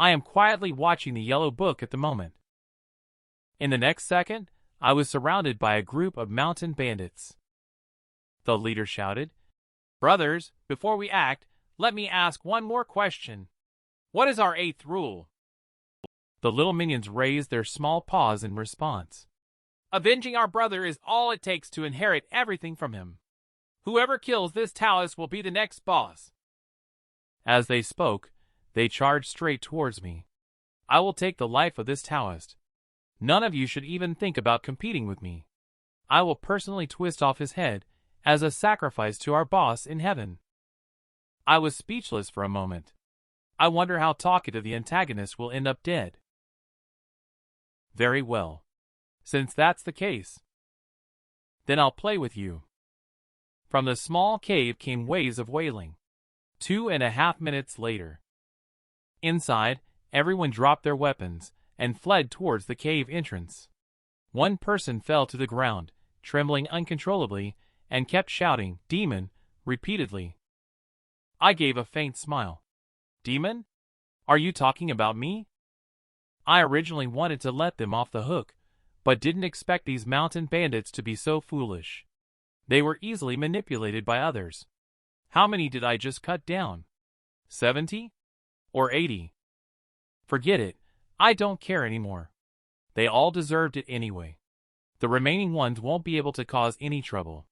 I am quietly watching the yellow book at the moment. In the next second, I was surrounded by a group of mountain bandits. The leader shouted, "Brothers, before we act, let me ask one more question. What is our 8th rule?" The little minions raised their small paws in response. "Avenging our brother is all it takes to inherit everything from him. Whoever kills this Taoist will be the next boss." As they spoke, they charged straight towards me. "I will take the life of this Taoist. None of you should even think about competing with me. I will personally twist off his head as a sacrifice to our boss in heaven." I was speechless for a moment. I wonder how talkative the antagonist will end up dead. "Very well. Since that's the case, then I'll play with you." From the small cave came waves of wailing. 2.5 minutes later. Inside, everyone dropped their weapons and fled towards the cave entrance. One person fell to the ground, trembling uncontrollably, and kept shouting, "Demon," repeatedly. I gave a faint smile. "Demon? Are you talking about me?" I originally wanted to let them off the hook, but didn't expect these mountain bandits to be so foolish. They were easily manipulated by others. How many did I just cut down? 70? Or 80? Forget it, I don't care anymore. They all deserved it anyway. The remaining ones won't be able to cause any trouble.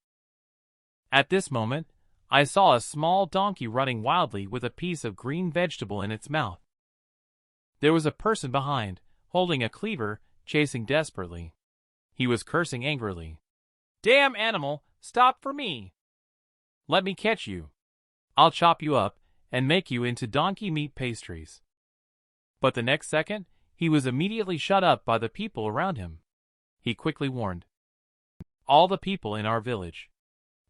At this moment, I saw a small donkey running wildly with a piece of green vegetable in its mouth. There was a person behind, holding a cleaver, chasing desperately. He was cursing angrily. "Damn animal, stop for me! Let me catch you. I'll chop you up and make you into donkey meat pastries." But the next second, he was immediately shut up by the people around him. He quickly warned, "All the people in our village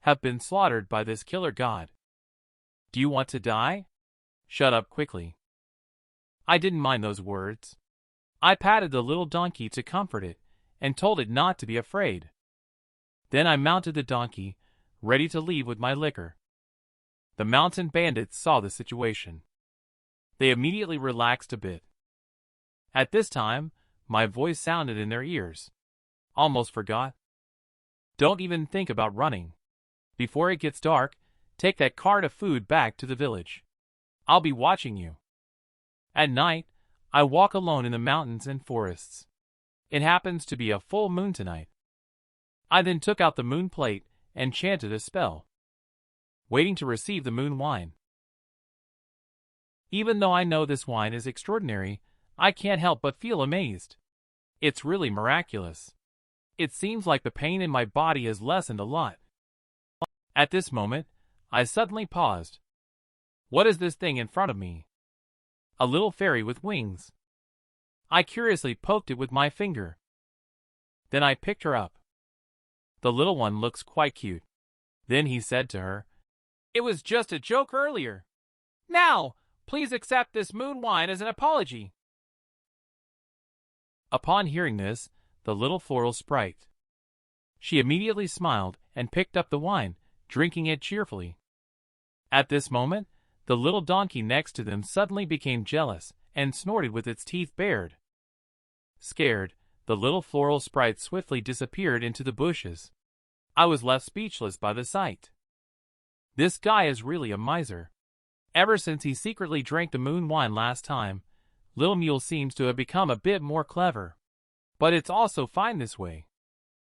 have been slaughtered by this killer god. Do you want to die? Shut up quickly." I didn't mind those words. I patted the little donkey to comfort it and told it not to be afraid. Then I mounted the donkey, ready to leave with my liquor. The mountain bandits saw the situation. They immediately relaxed a bit. At this time, my voice sounded in their ears. "Almost forgot. Don't even think about running. Before it gets dark, take that cart of food back to the village. I'll be watching you." At night, I walk alone in the mountains and forests. It happens to be a full moon tonight. I then took out the moon plate and chanted a spell, waiting to receive the moon wine. Even though I know this wine is extraordinary, I can't help but feel amazed. It's really miraculous. It seems like the pain in my body has lessened a lot. At this moment, I suddenly paused. What is this thing in front of me? A little fairy with wings. I curiously poked it with my finger. Then I picked her up. The little one looks quite cute. Then he said to her, "It was just a joke earlier. Now, please accept this moon wine as an apology." Upon hearing this, the little floral sprite. She immediately smiled and picked up the wine, drinking it cheerfully. At this moment, the little donkey next to them suddenly became jealous and snorted with its teeth bared. Scared, the little floral sprite swiftly disappeared into the bushes. I was left speechless by the sight. This guy is really a miser. Ever since he secretly drank the moon wine last time, Lil Mule seems to have become a bit more clever. But it's also fine this way.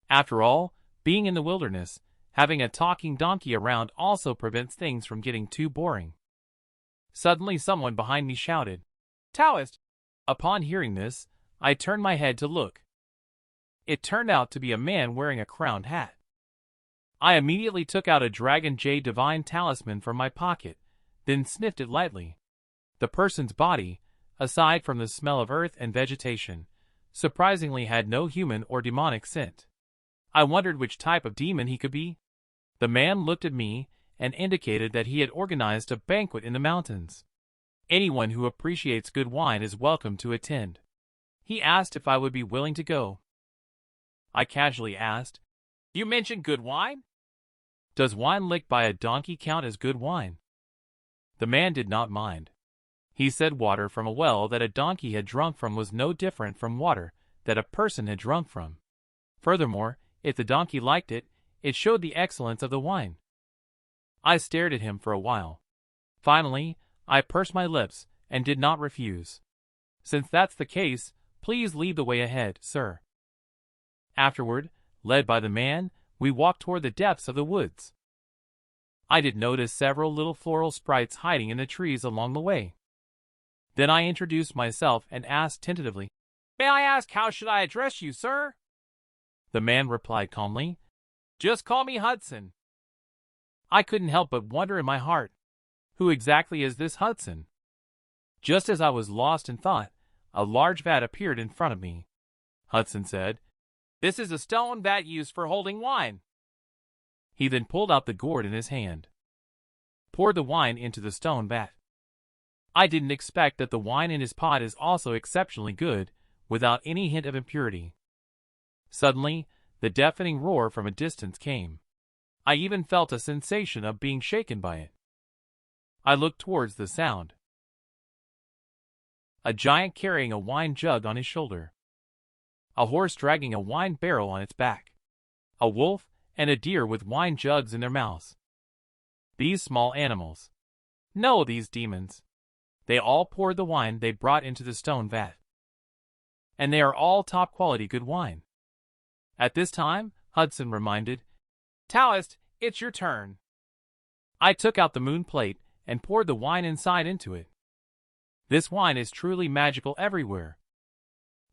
After all, being in the wilderness, having a talking donkey around also prevents things from getting too boring. Suddenly someone behind me shouted, "Taoist!" Upon hearing this, I turned my head to look. It turned out to be a man wearing a crowned hat. I immediately took out a Dragon Jade Divine Talisman from my pocket, then sniffed it lightly. The person's body, aside from the smell of earth and vegetation, surprisingly had no human or demonic scent. I wondered which type of demon he could be. The man looked at me and indicated that he had organized a banquet in the mountains. Anyone who appreciates good wine is welcome to attend. He asked if I would be willing to go. I casually asked, "You mentioned good wine? Does wine licked by a donkey count as good wine?" The man did not mind. He said water from a well that a donkey had drunk from was no different from water that a person had drunk from. Furthermore, if the donkey liked it, it showed the excellence of the wine. I stared at him for a while. Finally, I pursed my lips and did not refuse. Since that's the case, please lead the way ahead, sir. Afterward, led by the man, we walked toward the depths of the woods. I did notice several little floral sprites hiding in the trees along the way. Then I introduced myself and asked tentatively, "May I ask how should I address you, sir?" The man replied calmly, "Just call me Hudson." I couldn't help but wonder in my heart, who exactly is this Hudson? Just as I was lost in thought, a large vat appeared in front of me. Hudson said, "This is a stone vat used for holding wine." He then pulled out the gourd in his hand, poured the wine into the stone vat. I didn't expect that the wine in his pot is also exceptionally good, without any hint of impurity. Suddenly, the deafening roar from a distance came. I even felt a sensation of being shaken by it. I looked towards the sound. A giant carrying a wine jug on his shoulder. A horse dragging a wine barrel on its back. A wolf and a deer with wine jugs in their mouths. These small animals. No, these demons. They all poured the wine they brought into the stone vat. And they are all top-quality good wine. At this time, Hudson reminded, "Taoist, it's your turn." I took out the moon plate and poured the wine inside into it. This wine is truly magical everywhere.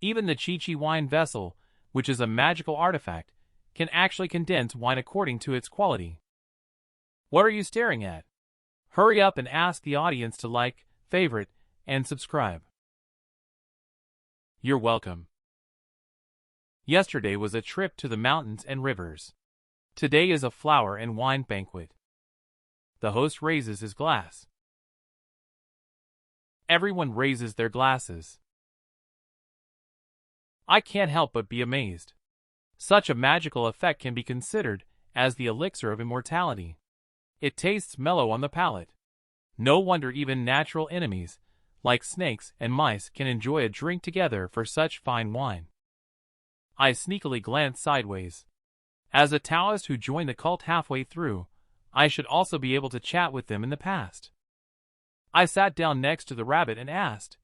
Even the Chi-Chi wine vessel, which is a magical artifact, can actually condense wine according to its quality. What are you staring at? Hurry up and ask the audience to like, favorite, and subscribe. You're welcome. Yesterday was a trip to the mountains and rivers. Today is a flower and wine banquet. The host raises his glass. Everyone raises their glasses. I can't help but be amazed. Such a magical effect can be considered as the elixir of immortality. It tastes mellow on the palate. No wonder even natural enemies, like snakes and mice, can enjoy a drink together for such fine wine. I sneakily glanced sideways. As a Taoist who joined the cult halfway through, I should also be able to chat with them in the past. I sat down next to the rabbit and asked,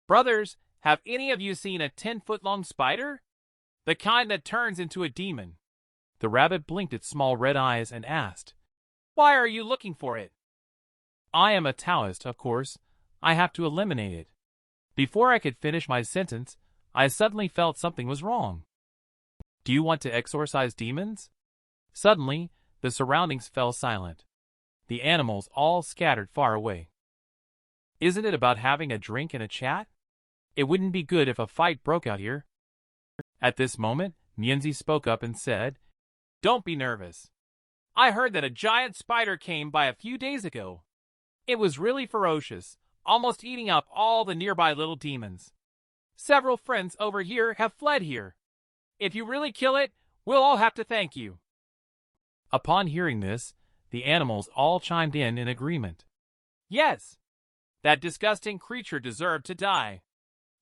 "Brothers, have any of you seen a 10-foot-long spider? The kind that turns into a demon?" The rabbit blinked its small red eyes and asked, "Why are you looking for it?" I am a Taoist, of course. I have to eliminate it. Before I could finish my sentence, I suddenly felt something was wrong. Do you want to exorcise demons? Suddenly, the surroundings fell silent. The animals all scattered far away. Isn't it about having a drink and a chat? It wouldn't be good if a fight broke out here. At this moment, Mienzi spoke up and said, "Don't be nervous. I heard that a giant spider came by a few days ago. It was really ferocious, almost eating up all the nearby little demons. Several friends over here have fled here. If you really kill it, we'll all have to thank you." Upon hearing this, the animals all chimed in agreement. "Yes, that disgusting creature deserved to die.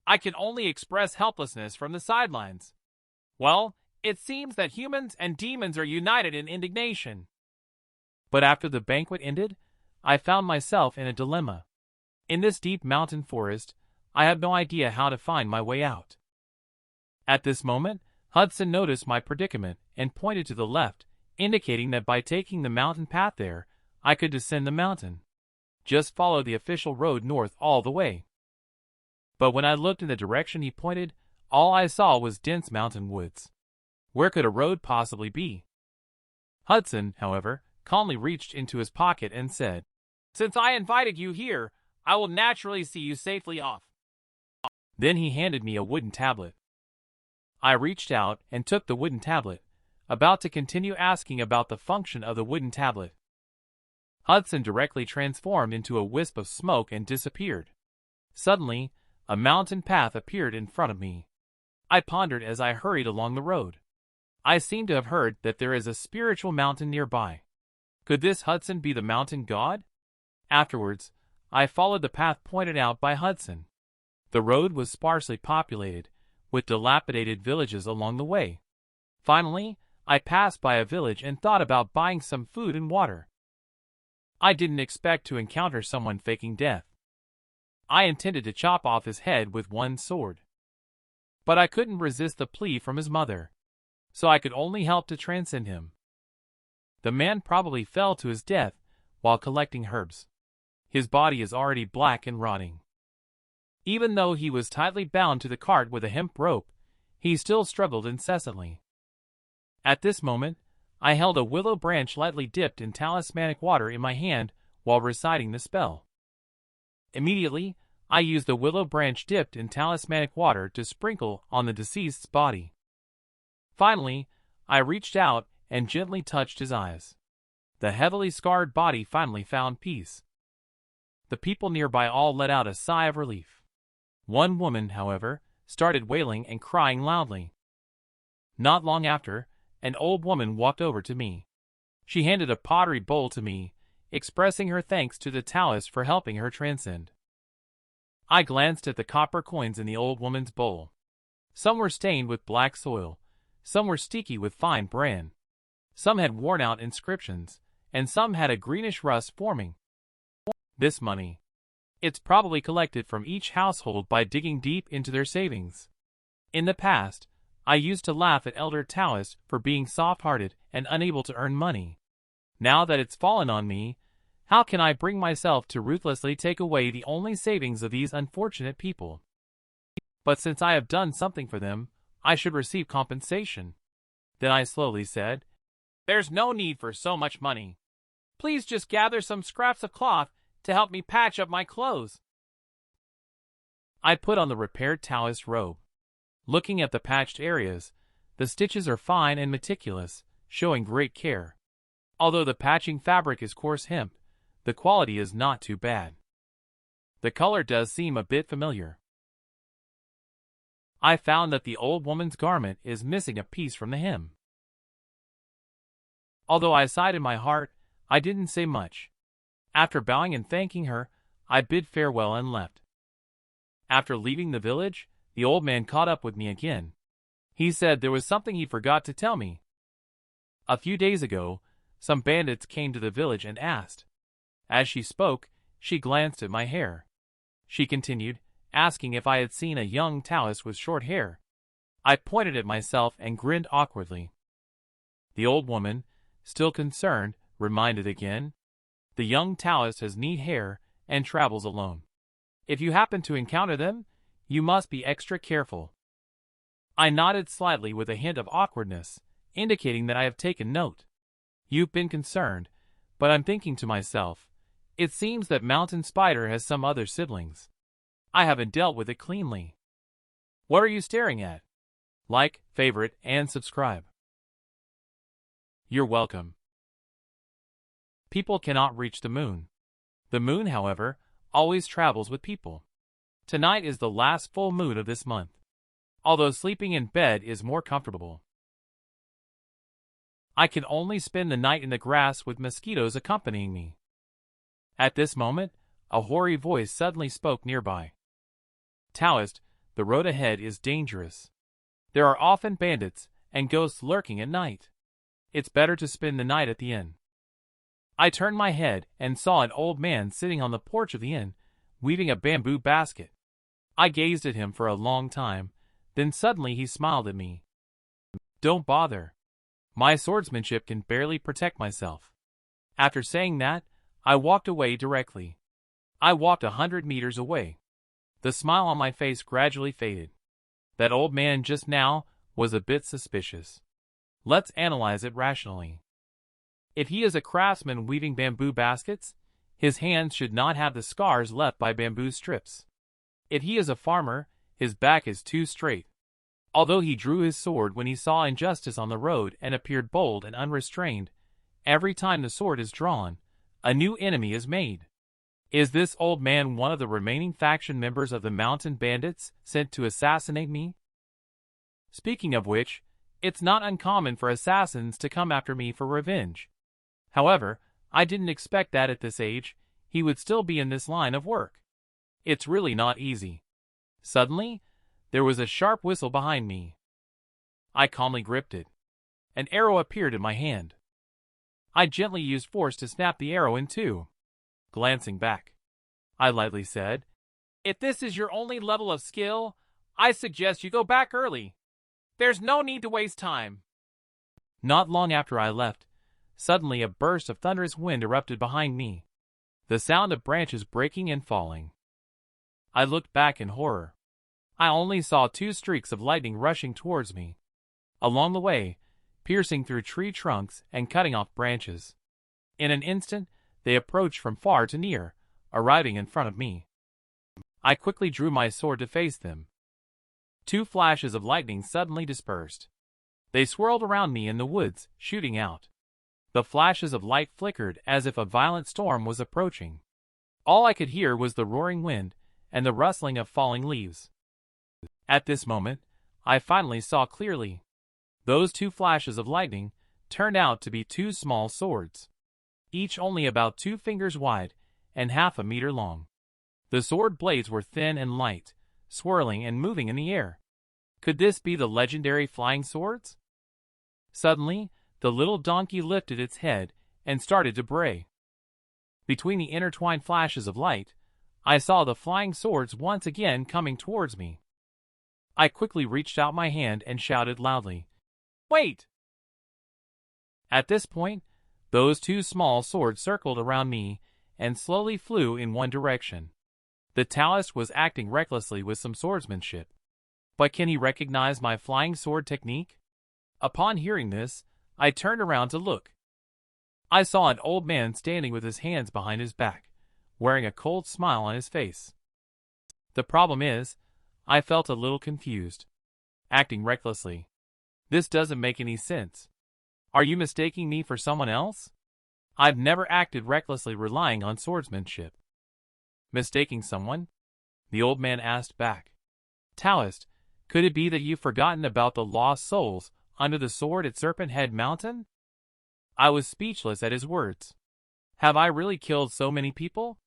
I can only express helplessness from the sidelines. Well, it seems that humans and demons are united in indignation." But after the banquet ended, I found myself in a dilemma. In this deep mountain forest, I have no idea how to find my way out. At this moment, Hudson noticed my predicament and pointed to the left, indicating that by taking the mountain path there, I could descend the mountain. Just follow the official road north all the way. But when I looked in the direction he pointed, all I saw was dense mountain woods. Where could a road possibly be? Hudson, however, calmly reached into his pocket and said, "Since I invited you here, I will naturally see you safely off." Then he handed me a wooden tablet. I reached out and took the wooden tablet, about to continue asking about the function of the wooden tablet. Hudson directly transformed into a wisp of smoke and disappeared. Suddenly, a mountain path appeared in front of me. I pondered as I hurried along the road. I seem to have heard that there is a spiritual mountain nearby. Could this Hudson be the mountain god? Afterwards, I followed the path pointed out by Hudson. The road was sparsely populated, with dilapidated villages along the way. Finally, I passed by a village and thought about buying some food and water. I didn't expect to encounter someone faking death. I intended to chop off his head with one sword. But I couldn't resist the plea from his mother, so I could only help to transcend him. The man probably fell to his death while collecting herbs. His body is already black and rotting. Even though he was tightly bound to the cart with a hemp rope, he still struggled incessantly. At this moment, I held a willow branch lightly dipped in talismanic water in my hand while reciting the spell. Immediately, I used the willow branch dipped in talismanic water to sprinkle on the deceased's body. Finally, I reached out and gently touched his eyes. The heavily scarred body finally found peace. The people nearby all let out a sigh of relief. One woman, however, started wailing and crying loudly. Not long after, an old woman walked over to me. She handed a pottery bowl to me, expressing her thanks to the Taoist for helping her transcend. I glanced at the copper coins in the old woman's bowl. Some were stained with black soil, some were sticky with fine bran, some had worn-out inscriptions, and some had a greenish rust forming. This money. It's probably collected from each household by digging deep into their savings. In the past, I used to laugh at elder Taoists for being soft-hearted and unable to earn money. Now that it's fallen on me, how can I bring myself to ruthlessly take away the only savings of these unfortunate people? But since I have done something for them, I should receive compensation. Then I slowly said, "There's no need for so much money. Please just gather some scraps of cloth to help me patch up my clothes." I put on the repaired Taoist robe. Looking at the patched areas, the stitches are fine and meticulous, showing great care. Although the patching fabric is coarse hemp, the quality is not too bad. The color does seem a bit familiar. I found that the old woman's garment is missing a piece from the hem. Although I sighed in my heart, I didn't say much. After bowing and thanking her, I bid farewell and left. After leaving the village, the old man caught up with me again. He said there was something he forgot to tell me. A few days ago, some bandits came to the village and asked. As she spoke, she glanced at my hair. She continued, asking if I had seen a young Taoist with short hair. I pointed at myself and grinned awkwardly. The old woman, still concerned, reminded again. The young Taoist has neat hair and travels alone. If you happen to encounter them, you must be extra careful. I nodded slightly with a hint of awkwardness, indicating that I have taken note. You've been concerned, but I'm thinking to myself, it seems that Mountain Spider has some other siblings. I haven't dealt with it cleanly. What are you staring at? Like, favorite, and subscribe. You're welcome. People cannot reach the moon. The moon, however, always travels with people. Tonight is the last full moon of this month, although sleeping in bed is more comfortable. I can only spend the night in the grass with mosquitoes accompanying me. At this moment, a hoary voice suddenly spoke nearby. Taoist, the road ahead is dangerous. There are often bandits and ghosts lurking at night. It's better to spend the night at the inn. I turned my head and saw an old man sitting on the porch of the inn, weaving a bamboo basket. I gazed at him for a long time, then suddenly he smiled at me. Don't bother. My swordsmanship can barely protect myself. After saying that, I walked away directly. I walked 100 meters away. The smile on my face gradually faded. That old man just now was a bit suspicious. Let's analyze it rationally. If he is a craftsman weaving bamboo baskets, his hands should not have the scars left by bamboo strips. If he is a farmer, his back is too straight. Although he drew his sword when he saw injustice on the road and appeared bold and unrestrained, every time the sword is drawn, a new enemy is made. Is this old man one of the remaining faction members of the mountain bandits sent to assassinate me? Speaking of which, it's not uncommon for assassins to come after me for revenge. However, I didn't expect that at this age. he would still be in this line of work. It's really not easy. Suddenly, there was a sharp whistle behind me. I calmly gripped it. An arrow appeared in my hand. I gently used force to snap the arrow in two. Glancing back, I lightly said, "If this is your only level of skill, I suggest you go back early. There's no need to waste time." Not long after I left, suddenly a burst of thunderous wind erupted behind me, the sound of branches breaking and falling. I looked back in horror. I only saw two streaks of lightning rushing towards me. Along the way, piercing through tree trunks and cutting off branches. In an instant, they approached from far to near, arriving in front of me. I quickly drew my sword to face them. Two flashes of lightning suddenly dispersed. They swirled around me in the woods, shooting out. The flashes of light flickered as if a violent storm was approaching. All I could hear was the roaring wind and the rustling of falling leaves. At this moment, I finally saw clearly. Those two flashes of lightning turned out to be two small swords, each only about 2 fingers wide and half a meter long. The sword blades were thin and light, swirling and moving in the air. Could this be the legendary flying swords? Suddenly, the little donkey lifted its head and started to bray. Between the intertwined flashes of light, I saw the flying swords once again coming towards me. I quickly reached out my hand and shouted loudly, "Wait!" At this point, those two small swords circled around me and slowly flew in one direction. The Taoist was acting recklessly with some swordsmanship. But can he recognize my flying sword technique? Upon hearing this, I turned around to look. I saw an old man standing with his hands behind his back, wearing a cold smile on his face. The problem is, I felt a little confused. Acting recklessly. This doesn't make any sense. Are you mistaking me for someone else? I've never acted recklessly relying on swordsmanship. Mistaking someone? The old man asked back. Taoist, could it be that you've forgotten about the lost souls under the sword at Serpent Head Mountain? I was speechless at his words. Have I really killed so many people?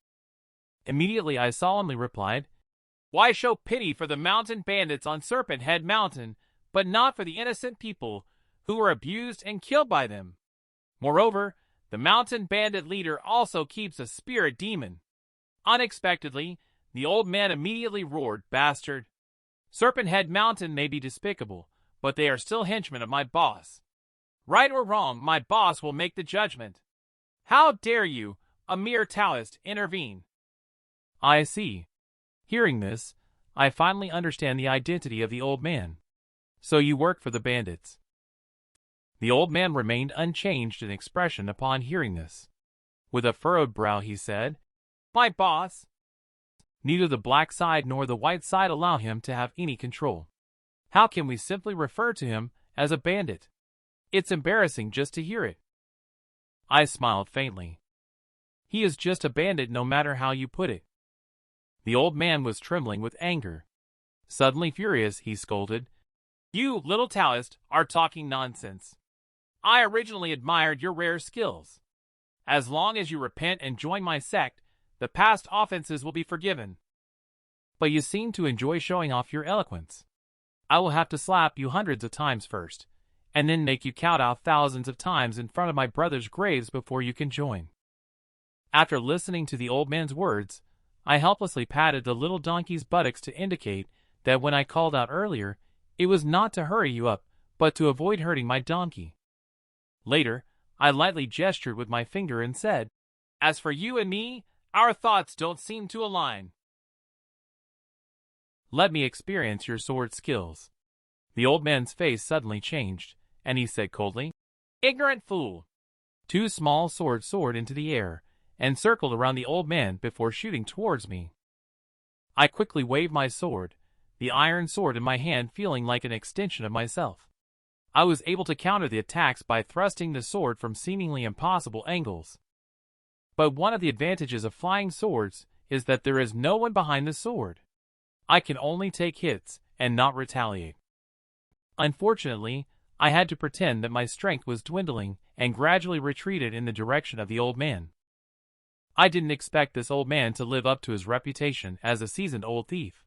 Immediately I solemnly replied, "Why show pity for the mountain bandits on Serpent Head Mountain, but not for the innocent people who were abused and killed by them? Moreover, the mountain bandit leader also keeps a spirit demon." Unexpectedly, the old man immediately roared, "Bastard! Serpent Head Mountain may be despicable, but they are still henchmen of my boss. Right or wrong, my boss will make the judgment. How dare you, a mere Taoist, intervene?" I see. Hearing this, I finally understand the identity of the old man. So you work for the bandits. The old man remained unchanged in expression upon hearing this. With a furrowed brow he said, "My boss. Neither the black side nor the white side allow him to have any control. How can we simply refer to him as a bandit? It's embarrassing just to hear it." I smiled faintly. He is just a bandit no matter how you put it. The old man was trembling with anger. Suddenly furious, he scolded, "You, little Taoist, are talking nonsense. I originally admired your rare skills. As long as you repent and join my sect, the past offenses will be forgiven. But you seem to enjoy showing off your eloquence. I will have to slap you hundreds of times first, and then make you kowtow thousands of times in front of my brothers' graves before you can join." After listening to the old man's words, I helplessly patted the little donkey's buttocks to indicate that when I called out earlier, it was not to hurry you up, but to avoid hurting my donkey. Later, I lightly gestured with my finger and said, "As for you and me, our thoughts don't seem to align. Let me experience your sword skills." The old man's face suddenly changed, and he said coldly, "Ignorant fool." Two small swords soared into the air and circled around the old man before shooting towards me. I quickly waved my sword, the iron sword in my hand feeling like an extension of myself. I was able to counter the attacks by thrusting the sword from seemingly impossible angles. But one of the advantages of flying swords is that there is no one behind the sword. I can only take hits and not retaliate. Unfortunately, I had to pretend that my strength was dwindling and gradually retreated in the direction of the old man. I didn't expect this old man to live up to his reputation as a seasoned old thief.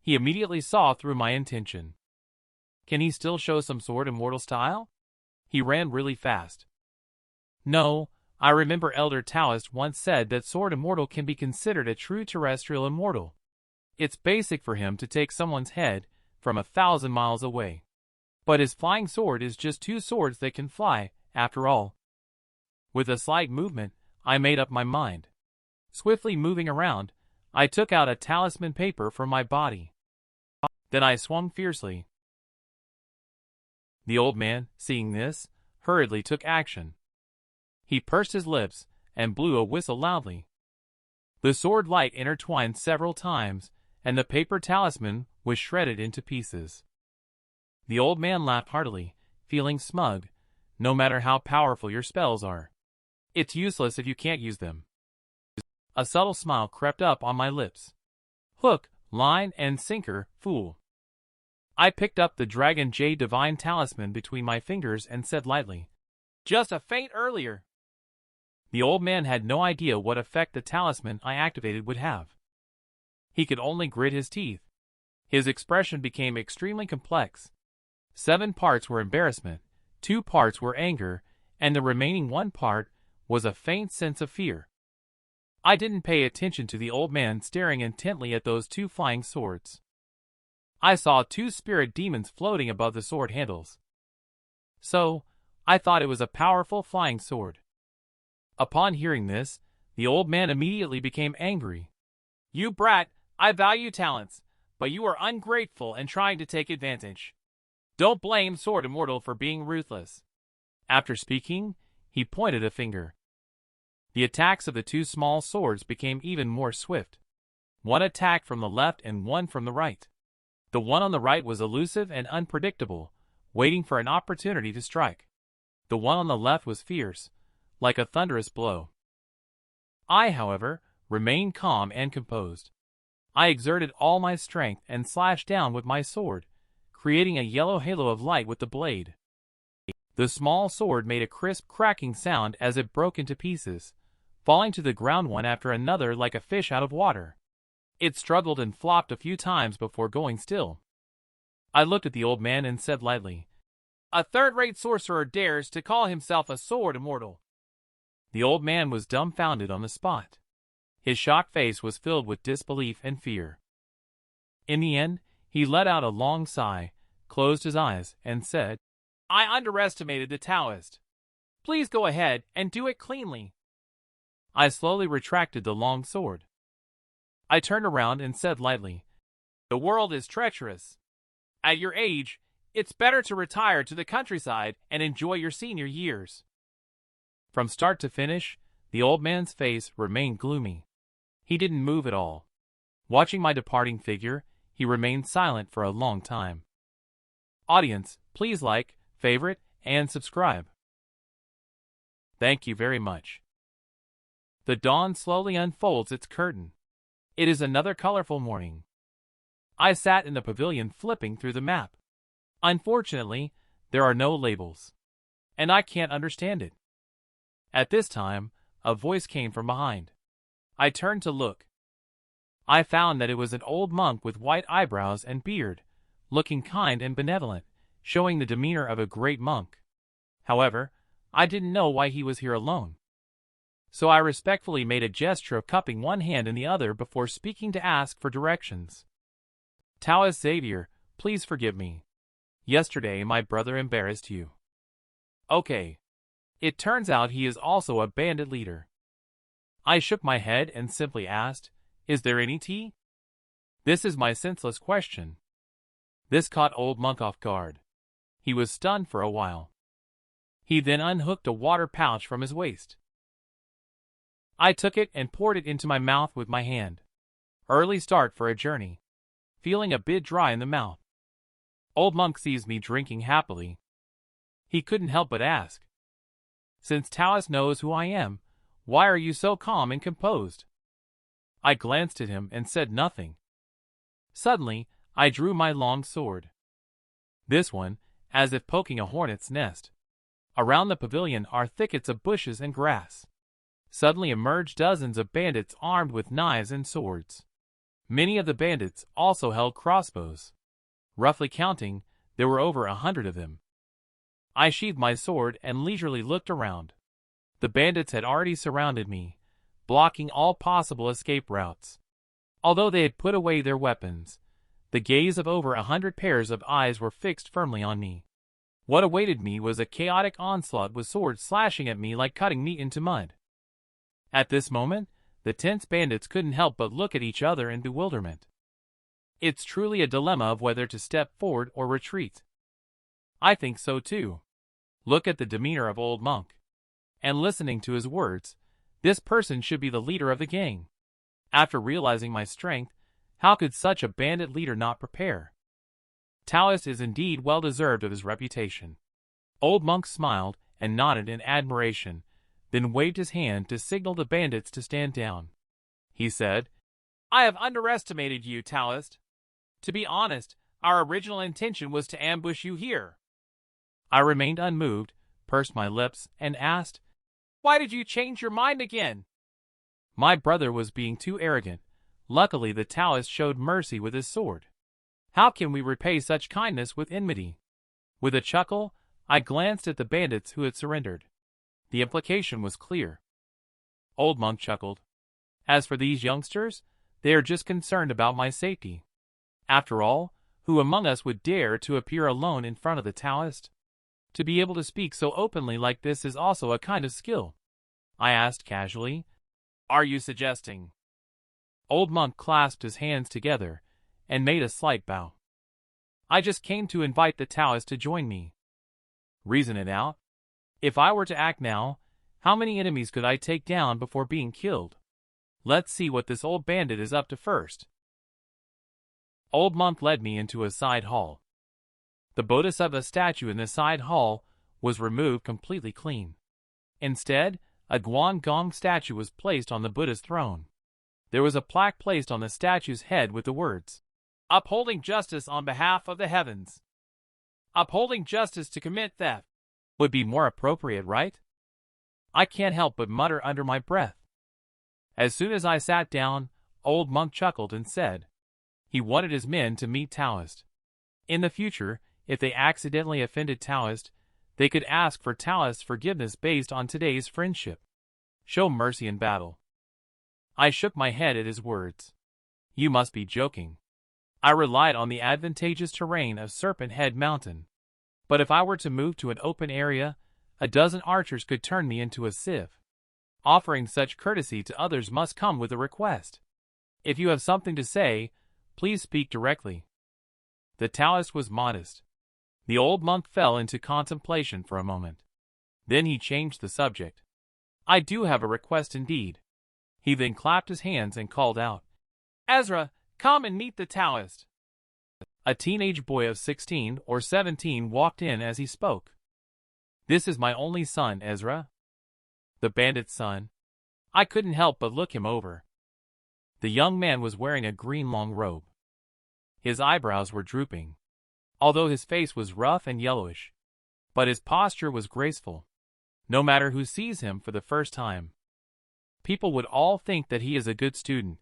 He immediately saw through my intention. Can he still show some sword immortal style? He ran really fast. No, I remember Elder Taoist once said that sword immortal can be considered a true terrestrial immortal. It's basic for him to take someone's head from 1,000 miles away. But his flying sword is just two swords that can fly, after all. With a slight movement, I made up my mind. Swiftly moving around, I took out a talisman paper from my body. Then I swung fiercely. The old man, seeing this, hurriedly took action. He pursed his lips and blew a whistle loudly. The sword light intertwined several times, and the paper talisman was shredded into pieces. The old man laughed heartily, feeling smug. No matter how powerful your spells are, it's useless if you can't use them. A subtle smile crept up on my lips. Hook, line, and sinker, fool. I picked up the Dragon Jade Divine Talisman between my fingers and said lightly, "Just a feint earlier." The old man had no idea what effect the talisman I activated would have. He could only grit his teeth. His expression became extremely complex. 7 parts were embarrassment, 2 parts were anger, and the remaining 1 part was a faint sense of fear. I didn't pay attention to the old man staring intently at those 2 flying swords. I saw 2 spirit demons floating above the sword handles. So, I thought it was a powerful flying sword. Upon hearing this, the old man immediately became angry. "You brat, I value talents, but you are ungrateful and trying to take advantage. Don't blame Sword Immortal for being ruthless." After speaking, he pointed a finger. The attacks of the 2 small swords became even more swift. One attacked from the left and one from the right. The one on the right was elusive and unpredictable, waiting for an opportunity to strike. The one on the left was fierce, like a thunderous blow. I, however, remained calm and composed. I exerted all my strength and slashed down with my sword, creating a yellow halo of light with the blade. The small sword made a crisp cracking sound as it broke into pieces, falling to the ground one after another like a fish out of water. It struggled and flopped a few times before going still. I looked at the old man and said lightly, "A third-rate sorcerer dares to call himself a sword immortal." The old man was dumbfounded on the spot. His shocked face was filled with disbelief and fear. In the end, he let out a long sigh, closed his eyes, and said, "I underestimated the Taoist. Please go ahead and do it cleanly." I slowly retracted the long sword. I turned around and said lightly, "The world is treacherous. At your age, it's better to retire to the countryside and enjoy your senior years." From start to finish, the old man's face remained gloomy. He didn't move at all. Watching my departing figure, he remained silent for a long time. Audience, please like, favorite, and subscribe. Thank you very much. The dawn slowly unfolds its curtain. It is another colorful morning. I sat in the pavilion flipping through the map. Unfortunately, there are no labels, and I can't understand it. At this time, a voice came from behind. I turned to look. I found that it was an old monk with white eyebrows and beard, looking kind and benevolent, showing the demeanor of a great monk. However, I didn't know why he was here alone. So I respectfully made a gesture of cupping one hand in the other before speaking to ask for directions. "Taoist Xavier, please forgive me. Yesterday my brother embarrassed you." "Okay. It turns out he is also a bandit leader." I shook my head and simply asked, "Is there any tea?" This is my senseless question. This caught old monk off guard. He was stunned for a while. He then unhooked a water pouch from his waist. I took it and poured it into my mouth with my hand. Early start for a journey. Feeling a bit dry in the mouth. Old monk sees me drinking happily. He couldn't help but ask, "Since Taoist knows who I am, why are you so calm and composed?" I glanced at him and said nothing. Suddenly, I drew my long sword. This one, as if poking a hornet's nest. Around the pavilion are thickets of bushes and grass. suddenly emerged dozens of bandits armed with knives and swords. Many of the bandits also held crossbows. Roughly counting, there were over 100 of them. I sheathed my sword and leisurely looked around. The bandits had already surrounded me, blocking all possible escape routes. Although they had put away their weapons, the gaze of over 100 pairs of eyes were fixed firmly on me. What awaited me was a chaotic onslaught with swords slashing at me like cutting meat into mud. At this moment, the tense bandits couldn't help but look at each other in bewilderment. It's truly a dilemma of whether to step forward or retreat. I think so too. Look at the demeanor of old Monk. And listening to his words, this person should be the leader of the gang. After realizing my strength, how could such a bandit leader not prepare? Taoist is indeed well deserved of his reputation. Old Monk smiled and nodded in admiration, then waved his hand to signal the bandits to stand down. He said, "I have underestimated you, Taoist. To be honest, our original intention was to ambush you here." I remained unmoved, pursed my lips, and asked, "Why did you change your mind again?" My brother was being too arrogant. Luckily, the Taoist showed mercy with his sword. How can we repay such kindness with enmity? With a chuckle, I glanced at the bandits who had surrendered. The implication was clear. Old Monk chuckled. As for these youngsters, they are just concerned about my safety. After all, who among us would dare to appear alone in front of the Taoist? To be able to speak so openly like this is also a kind of skill. I asked casually, "Are you suggesting?" Old Monk clasped his hands together and made a slight bow. "I just came to invite the Taoist to join me. Reason it out. If I were to act now, how many enemies could I take down before being killed? Let's see what this old bandit is up to first." Old Monk led me into a side hall. The Bodhisattva statue in the side hall was removed completely clean. Instead, a Guangong statue was placed on the Buddha's throne. There was a plaque placed on the statue's head with the words, "Upholding justice on behalf of the heavens." Upholding justice to commit theft would be more appropriate, right? I can't help but mutter under my breath. As soon as I sat down, Old Monk chuckled and said he wanted his men to meet Taoist. In the future, if they accidentally offended Taoist, they could ask for Taoist's forgiveness based on today's friendship. Show mercy in battle. I shook my head at his words. You must be joking. I relied on the advantageous terrain of Serpent Head Mountain. But if I were to move to an open area, a dozen archers could turn me into a sieve. Offering such courtesy to others must come with a request. If you have something to say, please speak directly. The Taoist was modest. The old monk fell into contemplation for a moment. Then he changed the subject. I do have a request indeed. He then clapped his hands and called out, Ezra, come and meet the Taoist. A teenage boy of 16 or 17 walked in as he spoke. This is my only son, Ezra. The bandit's son. I couldn't help but look him over. The young man was wearing a green long robe. His eyebrows were drooping, although his face was rough and yellowish. But his posture was graceful. No matter who sees him for the first time, people would all think that he is a good student.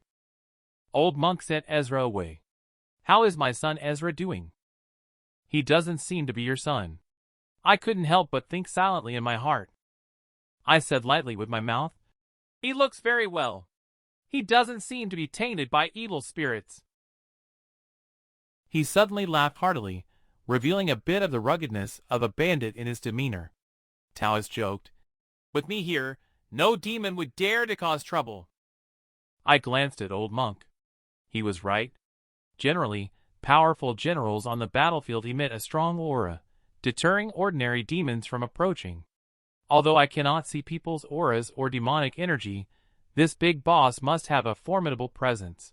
Old monk sent Ezra away. How is my son Ezra doing? He doesn't seem to be your son. I couldn't help but think silently in my heart. I said lightly with my mouth, He looks very well. He doesn't seem to be tainted by evil spirits. He suddenly laughed heartily, revealing a bit of the ruggedness of a bandit in his demeanor. Taoist joked, With me here, no demon would dare to cause trouble. I glanced at old monk. He was right. Generally, powerful generals on the battlefield emit a strong aura, deterring ordinary demons from approaching. Although I cannot see people's auras or demonic energy, this big boss must have a formidable presence.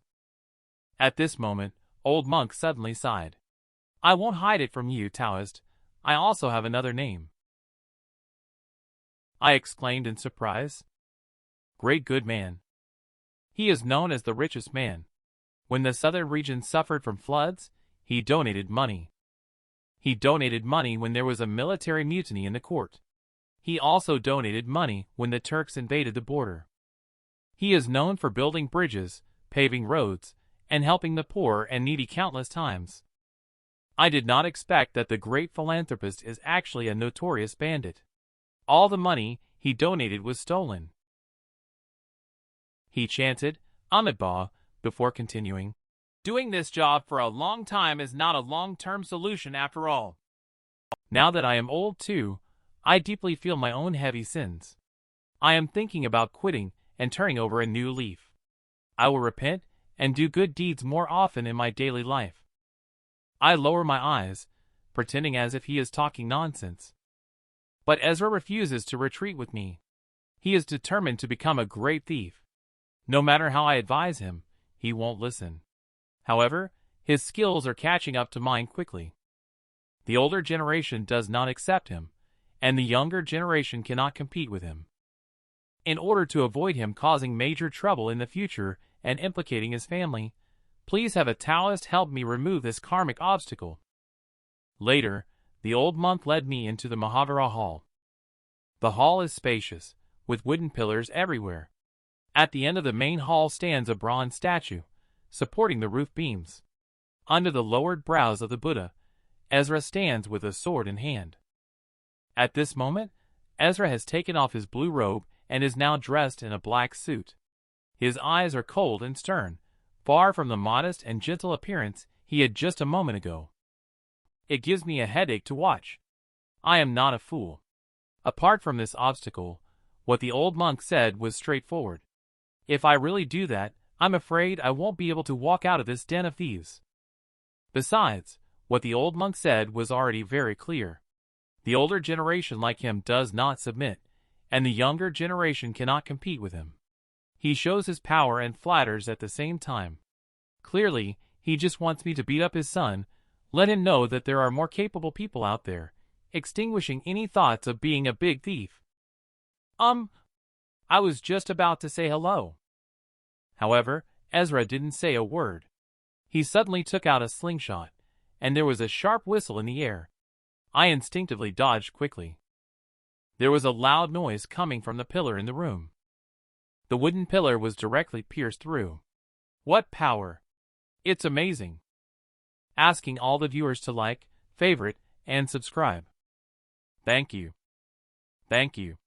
At this moment, old monk suddenly sighed. I won't hide it from you, Taoist. I also have another name. I exclaimed in surprise. Great good man. He is known as the richest man. When the southern region suffered from floods, he donated money. He donated money when there was a military mutiny in the court. He also donated money when the Turks invaded the border. He is known for building bridges, paving roads, and helping the poor and needy countless times. I did not expect that the great philanthropist is actually a notorious bandit. All the money he donated was stolen. He chanted, Amitabha, before continuing. Doing this job for a long time is not a long-term solution after all. Now that I am old too, I deeply feel my own heavy sins. I am thinking about quitting and turning over a new leaf. I will repent and do good deeds more often in my daily life. I lower my eyes, pretending as if he is talking nonsense. But Ezra refuses to retreat with me. He is determined to become a great thief. No matter how I advise him, he won't listen. However, his skills are catching up to mine quickly. The older generation does not accept him, and the younger generation cannot compete with him. In order to avoid him causing major trouble in the future and implicating his family, please have a Taoist help me remove this karmic obstacle. Later, the old monk led me into the Mahavira Hall. The hall is spacious, with wooden pillars everywhere. At the end of the main hall stands a bronze statue, supporting the roof beams. Under the lowered brows of the Buddha, Ezra stands with a sword in hand. At this moment, Ezra has taken off his blue robe and is now dressed in a black suit. His eyes are cold and stern, far from the modest and gentle appearance he had just a moment ago. It gives me a headache to watch. I am not a fool. Apart from this obstacle, what the old monk said was straightforward. If I really do that, I'm afraid I won't be able to walk out of this den of thieves. Besides, what the old monk said was already very clear. The older generation like him does not submit, and the younger generation cannot compete with him. He shows his power and flatters at the same time. Clearly, he just wants me to beat up his son, let him know that there are more capable people out there, extinguishing any thoughts of being a big thief. I was just about to say hello. However, Ezra didn't say a word. He suddenly took out a slingshot, and there was a sharp whistle in the air. I instinctively dodged quickly. There was a loud noise coming from the pillar in the room. The wooden pillar was directly pierced through. What power! It's amazing. Asking all the viewers to like, favorite, and subscribe. Thank you. Thank you.